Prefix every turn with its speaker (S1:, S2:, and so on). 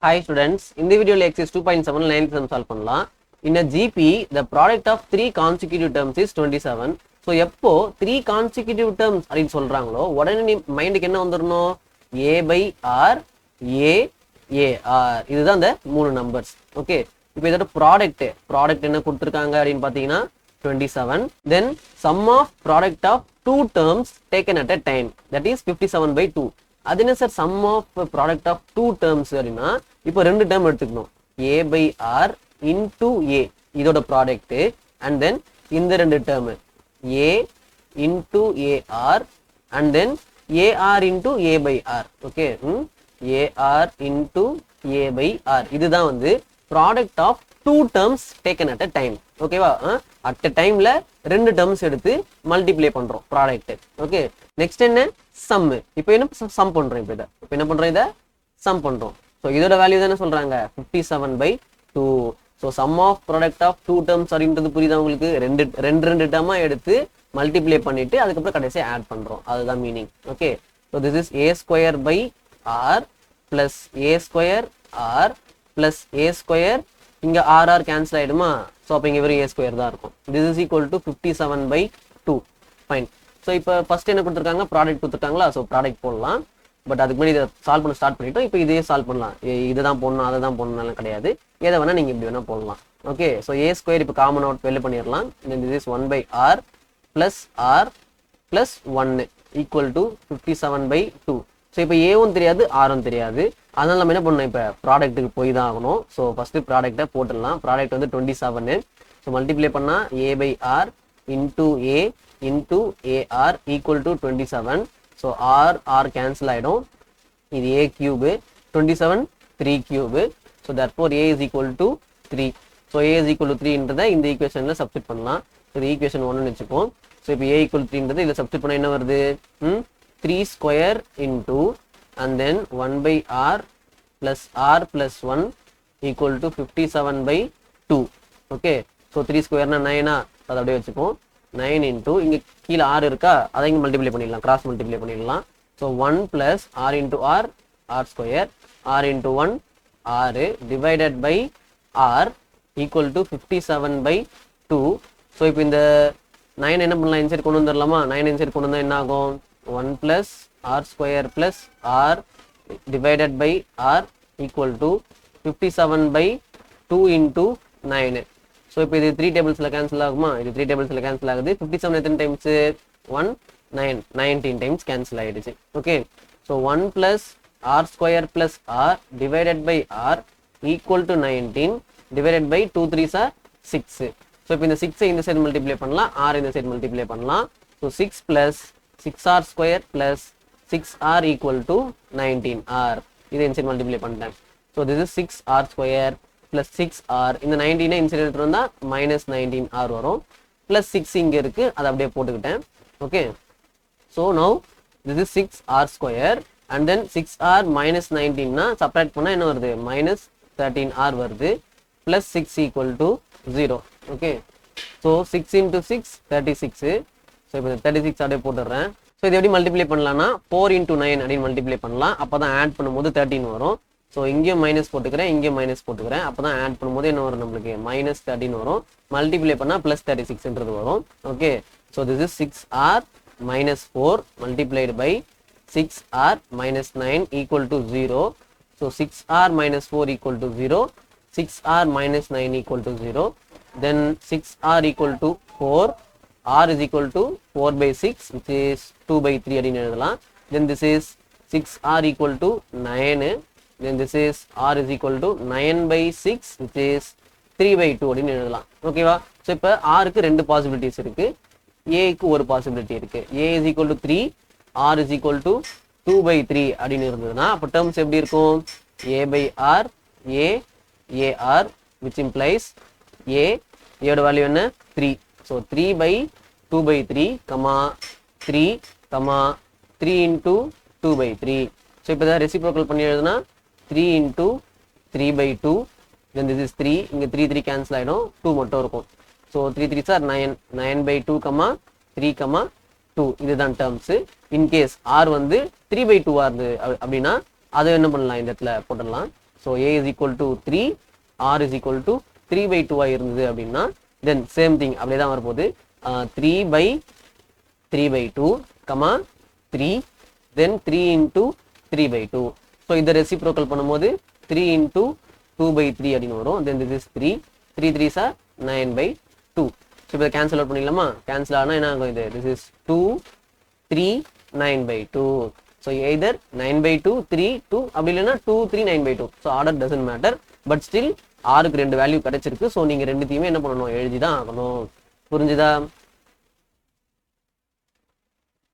S1: Hi students, in the video exercise 2.7 9th sum solve பண்ணலாம். In a GP, the product of 3 consecutive terms is 27. So எப்போ 3 consecutive terms அப்படினு சொல்றாங்களோ உடனே நீ மைண்டுக்கு என்ன வந்துறணும்? A by R, A, AR. இதுதான் அந்த மூணு நம்பர்ஸ். ஓகே. இப்போ இதோட ப்ராடக்ட் என்ன கொடுத்திருக்காங்க அப்படினு பாத்தீங்கன்னா 27. Then sum of product of two terms taken at a time, that is 57 by 2. அது என்ன sir sum of product of two terms அப்படின்னா இப்போ ரெண்டு டேர்ம் எடுத்துக்கணும். A by R into A இதோட ப்ராடக்ட் and then இந்த ரெண்டு term A into AR and then AR into A by R. Okay, AR into A by R இதுதான் வந்து product of two terms taken at a time. ஓகேவா? At a டைம்ல ரெண்டு terms எடுத்து multiply பண்றோம் ப்ராடக்ட். ஓகே, நெக்ஸ்ட் என்ன? Sum. இப்போ என்ன சம் பண்றோம்? இப்போ என்ன பண்றோம்? இதை சம் பண்றோம். ஸோ இதோட வேல்யூ தானே சொல்றாங்க 57 by 2. So sum of product of two terms அப்படின்றது புரியுதா உங்களுக்கு? ரெண்டு டேர்மா எடுத்து மல்டிப்ளை பண்ணிட்டு அதுக்கப்புறம் கடைசியாக ஆட் பண்றோம், அதுதான் meaning. Okay, so this is a square by R plus a square R plus a square, இங்க RR கேன்சல் ஆயிடுமா? ஸோ அப்போ இங்கே வெறும் a ஸ்கொயர் தான் இருக்கும். This is equal to 57 by 2. Fine. So இப்போ ஃபர்ஸ்ட் என்ன கொடுத்துருக்காங்க? ப்ராடக்ட் கொடுத்துருக்காங்களா? ஸோ ப்ராடக்ட் போடலாம். பட் அதுக்கு முன்னாடி இதை சால்வ் பண்ண ஸ்டார்ட் பண்ணிட்டோம். இப்போ இதே சால்வ் பண்ணலாம். இதுதான் போடணும் அதை தான் போடணும்னாலும் கிடையாது, எதை வேணா நீங்கள் இப்படி வேணால் போடலாம். ஓகே, ஸோ a ஸ்கொயர் இப்போ காமன் அவுட் வெளில பண்ணிடலாம். This is 1 by R plus R plus 1 equal to 57 by 2. So இப்போ ஏவும் தெரியாது ஆரும் தெரியாது, அதனால நம்ம என்ன பண்ணணும்? இப்போ ப்ராடக்ட்டுக்கு போய் தான் ஆகணும். ஸோ ஃபர்ஸ்ட் ப்ராடக்டை போட்டுடலாம். ப்ராடக்ட் வந்து 27. ஸோ மல்டிப்ளை பண்ணால் a by R into A into AR equal to 27. So R cancel ஆகிடும். இது a cube, 27 3 cube. So therefore a is equal to 3. So a is equal to 3ன்றதை இந்த ஈக்குவேஷனில் substitute பண்ணலாம். இது ஈக்குவேஷன் 1ன்னு வச்சுப்போம். So இப்போ a equal to 3ன்றது இதில் substitute பண்ணால் என்ன வருது? 3 square into and then 1 by R plus R plus 1 equal to 57 by 2. Okay, so 3 ஸ்கொயர்னா 9, அதை அப்படியே வச்சுப்போம். 9 into இங்கே கீழே R இருக்கா, அதை இங்கே மல்டிப்ளை பண்ணிடலாம், கிராஸ் மல்டிப்ளை பண்ணிடலாம். So 1 plus R into R, R square, R into 1 R divided by R equal to 57 by 2. So இப்போ இந்த 9 என்ன பண்ணலாம்? இன்சைட் கொண்டு வந்துடலாமா? 9 இன்சைட் கொண்டு வந்தால் என்ன ஆகும்? 1 plus R square plus R divided by R equal to 57 by 2 into 9. So இப்போ இது 3 டேபிள்ஸில் கேன்சல் ஆகுமா? இது 3 டேபிள்ஸில் கேன்சல் ஆகுது. 57 எத்தனை டைம்ஸு? 1 9 19 டைம்ஸ் கேன்சல் ஆகிடுச்சு. Okay, so 1 plus r square plus r divided by r equal to 19 divided by 2 3s are 6. So இப்போ இந்த 6 இந்த சைடு மல்டிப்ளை பண்ணலாம், ஆர் இந்த சைடு மல்டிப்ளை பண்ணலாம். So 6 plus 6r square plus 6r equal to 19r. இதை இந்த side மல்டிப்ளை பண்ணிட்டேன். So this is 6r square plus 6r, இந்த 19 இன்சைட் எடுத்துட்டு வந்தா மைனஸ் 19r வரும். பிளஸ் 6 இங்க இருக்கு, அதை அப்படியே போட்டுக்கிட்டேன். Okay, so now this is 6r square and then 6r minus 19னா சப்ராக்ட் பண்ணா என்ன வருது? மைனஸ் 13r வருது. Plus 6 equal to 0. Okay, so 6 into 6 36. So இப்போ 36 அப்படியே போட்டுடுறேன். ஸோ இது எப்படி மல்டிப்ளை பண்ணலாம்னா 4 into 9 அப்படின்னு மல்டிப்ளை பண்ணலாம். அப்போ தான் ஆட் பண்ணும்போது 13 வரும். ஸோ இங்கேயும் மைனஸ் போட்டுக்கிறேன், இங்கேயும் மைனஸ் போட்டுக்கிறேன். அப்போ தான் ஆட் பண்ணும்போது என்ன வரும்? நம்மளுக்கு மைனஸ் 13 வரும். மல்டிப்ளை பண்ணால் ப்ளஸ் 36ன்றது வரும். Okay, so this is 6r minus 4 multiplied by 6r minus 9 equal to 0. So 6r minus 4 equal to 0, 6r minus 9 equal to 0. Then 6r equal to 4, r is equal to 4 by 6 which is 2 by 3 அப்படின்னு எழுதலாம். Then this is 6r equal to 9. then this is r is equal to 9 by 6 which is 3 by 2 அப்படின்னு எழுதலாம். ஓகேவா? So இப்போ ஆருக்கு ரெண்டு possibilities இருக்கு, ஏக்கு ஒரு பாசிபிலிட்டி இருக்கு. a is equal to 3, r is equal to 2 by 3 அப்படின்னு இருந்ததுன்னா அப்போ டேர்ம்ஸ் எப்படி இருக்கும்? a by r, a ar which implies a யோட வேல்யூ என்ன? 3. So 3 by 2 by 3 comma 3 comma 3 into 2 by 3. So இப்போ தான் ரெசிப்ரோக்கல் பண்ணி எழுதுனா 3 into 3 by 2. then this is 3, இங்கே 3 3 கேன்சல் ஆகிடும், 2 மட்டும் இருக்கும். So 3 3s are 9, 9 by 2 comma 3 comma 2. இதுதான் டேர்ம்ஸு. இன்கேஸ் ஆர் வந்து 3 by 2 ஆகுது அப்படின்னா அதை என்ன பண்ணலாம்? இந்த இடத்துல போட்டுடலாம். So a is equal to 3, r is equal to 3/2 இருந்தது அப்படின்னா தென் சேம் திங் அப்படியே தான் வரப்போகுது. 3/3/2 கமா 3 தென் 3 into 3/2. ஸோ இதை ரெசிப்ரோக்கல் பண்ணும்போது 3 into 2/3 அப்படின்னு வரும். Then this is 3 3 3s are 9/2. So இப்போ கேன்சல் அவுட் பண்ணிக்கலாமா? கேன்சல் ஆனால் என்ன ஆகும்? இது திஸ் இஸ் 2 3 9/2. ஸோ எய்தர் 9/2 3 2 அப்படி இல்லைன்னா 2 3 9/2. So order doesn't matter, but still ஆருக்கு 2 வேல்யூ கிடைச்சிருக்கு. ஸோ நீங்கள் ரெண்டுத்தையுமே என்ன பண்ணணும்? எழுதி தான் ஆகணும். புரிஞ்சுதா?